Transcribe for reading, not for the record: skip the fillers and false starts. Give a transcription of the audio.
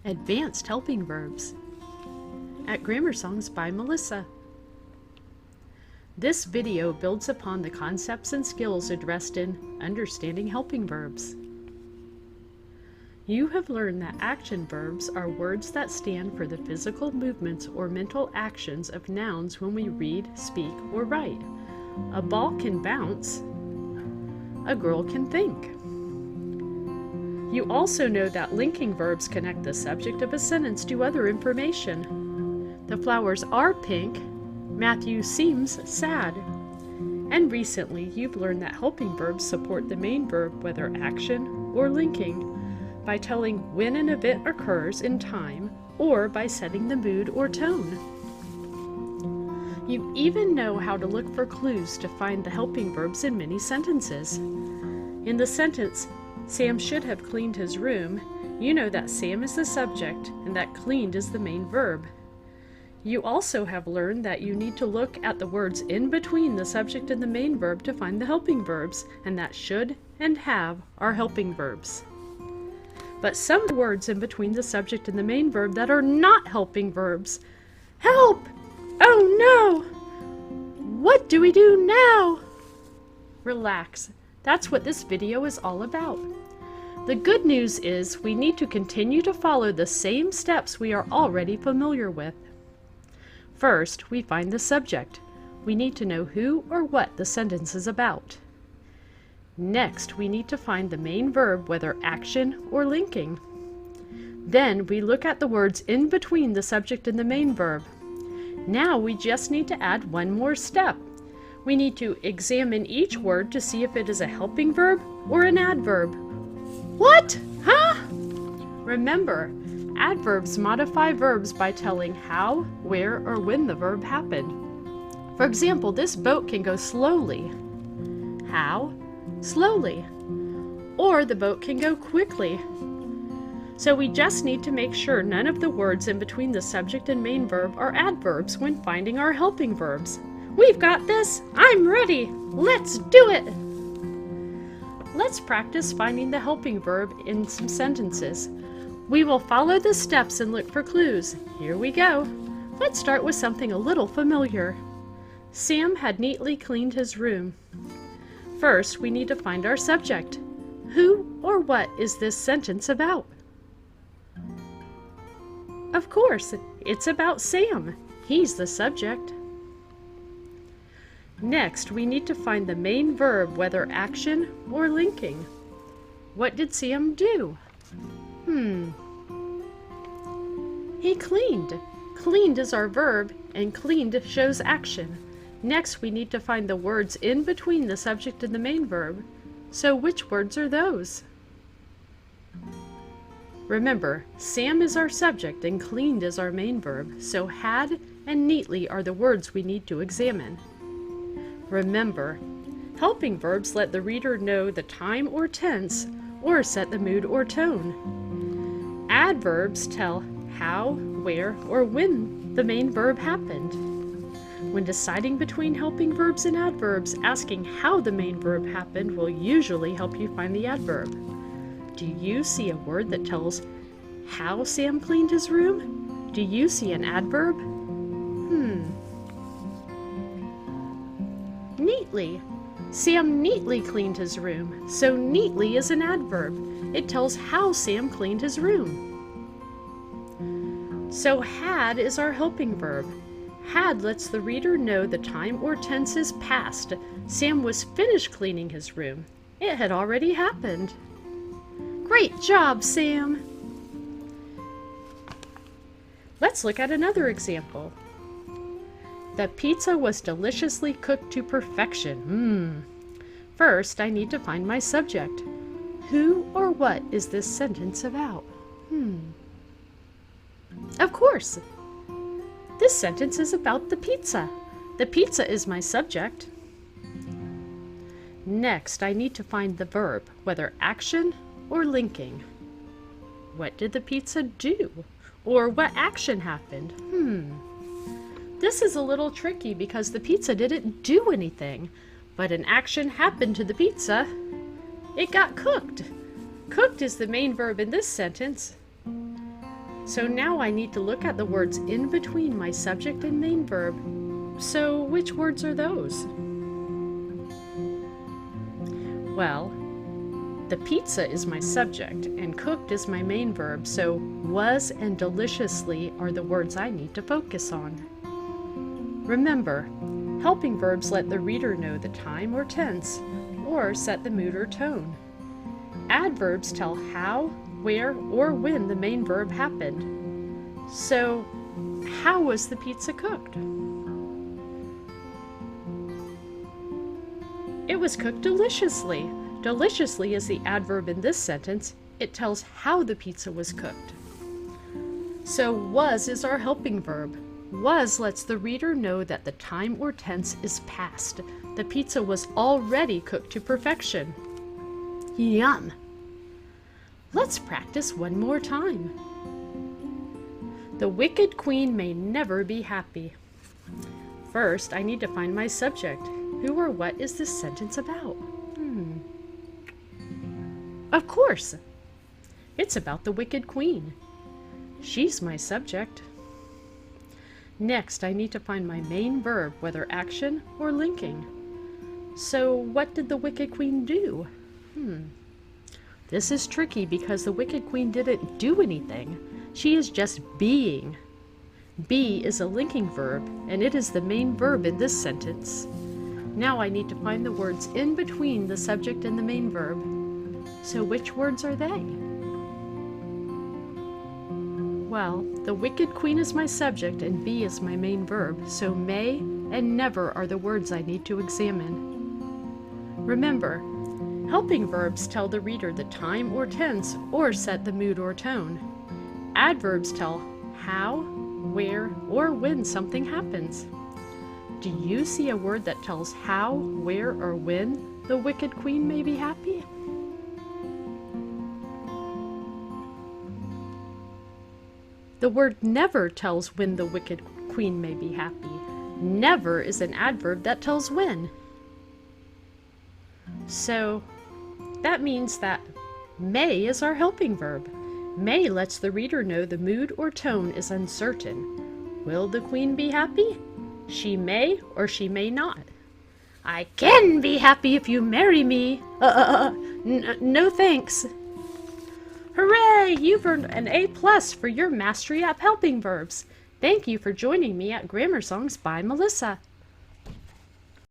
Advanced Helping Verbs at GrammarSongs by Melissa. This video builds upon the concepts and skills addressed in Understanding Helping Verbs. You have learned that action verbs are words that stand for the physical movements or mental actions of nouns when we read, speak, or write. A ball can bounce. A girl can think. You also know that linking verbs connect the subject of a sentence to other information. The flowers are pink. Matthew seems sad. And recently, you've learned that helping verbs support the main verb, whether action or linking, by telling when an event occurs in time or by setting the mood or tone. You even know how to look for clues to find the helping verbs in many sentences. In the sentence, Sam should have cleaned his room, you know that Sam is the subject and that cleaned is the main verb. You also have learned that you need to look at the words in between the subject and the main verb to find the helping verbs, and that should and have are helping verbs. But some words in between the subject and the main verb that are not helping verbs. Help! Oh no! What do we do now? Relax. That's what this video is all about. The good news is we need to continue to follow the same steps we are already familiar with. First, we find the subject. We need to know who or what the sentence is about. Next, we need to find the main verb, whether action or linking. Then we look at the words in between the subject and the main verb. Now we just need to add one more step. We need to examine each word to see if it is a helping verb or an adverb. What? Huh? Remember, adverbs modify verbs by telling how, where, or when the verb happened. For example, this boat can go slowly. How? Slowly. Or the boat can go quickly. So we just need to make sure none of the words in between the subject and main verb are adverbs when finding our helping verbs. We've got this! I'm ready! Let's do it! Let's practice finding the helping verb in some sentences. We will follow the steps and look for clues. Here we go. Let's start with something a little familiar. Sam had neatly cleaned his room. First, we need to find our subject. Who or what is this sentence about? Of course, it's about Sam. He's the subject. Next, we need to find the main verb, whether action or linking. What did Sam do? He cleaned. Cleaned is our verb, and cleaned shows action. Next, we need to find the words in between the subject and the main verb. So which words are those? Remember, Sam is our subject and cleaned is our main verb, so had and neatly are the words we need to examine. Remember, helping verbs let the reader know the time or tense, or set the mood or tone. Adverbs tell how, where, or when the main verb happened. When deciding between helping verbs and adverbs, asking how the main verb happened will usually help you find the adverb. Do you see a word that tells how Sam cleaned his room? Do you see an adverb? Neatly. Sam neatly cleaned his room, so neatly is an adverb. It tells how Sam cleaned his room. So had is our helping verb. Had lets the reader know the time or tense is past. Sam was finished cleaning his room. It had already happened. Great job, Sam! Let's look at another example. The pizza was deliciously cooked to perfection. First, I need to find my subject. Who or what is this sentence about? Of course! This sentence is about the pizza. The pizza is my subject. Next, I need to find the verb, whether action or linking. What did the pizza do? Or what action happened? This is a little tricky because the pizza didn't do anything, but an action happened to the pizza. It got cooked. Cooked is the main verb in this sentence. So now I need to look at the words in between my subject and main verb. So which words are those? Well, the pizza is my subject and cooked is my main verb, so was and deliciously are the words I need to focus on. Remember, helping verbs let the reader know the time or tense, or set the mood or tone. Adverbs tell how, where, or when the main verb happened. So, how was the pizza cooked? It was cooked deliciously. Deliciously is the adverb in this sentence. It tells how the pizza was cooked. So was is our helping verb. Was lets the reader know that the time or tense is past. The pizza was already cooked to perfection. Yum! Let's practice one more time. The wicked queen may never be happy. First, I need to find my subject. Who or what is this sentence about? Of course! It's about the wicked queen. She's my subject. Next, I need to find my main verb, whether action or linking. So, what did the wicked queen do? This is tricky because the wicked queen didn't do anything. She is just being. Be is a linking verb, and it is the main verb in this sentence. Now I need to find the words in between the subject and the main verb. So which words are they? Well, the wicked queen is my subject and be is my main verb, so may and never are the words I need to examine. Remember, helping verbs tell the reader the time or tense or set the mood or tone. Adverbs tell how, where, or when something happens. Do you see a word that tells how, where, or when the wicked queen may be happy? The word never tells when the wicked queen may be happy. Never is an adverb that tells when. So that means that may is our helping verb. May lets the reader know the mood or tone is uncertain. Will the queen be happy? She may or she may not. I can be happy if you marry me. No thanks. Hooray! You've earned an A+ for your mastery at helping verbs. Thank you for joining me at GrammarSongs by Melissa.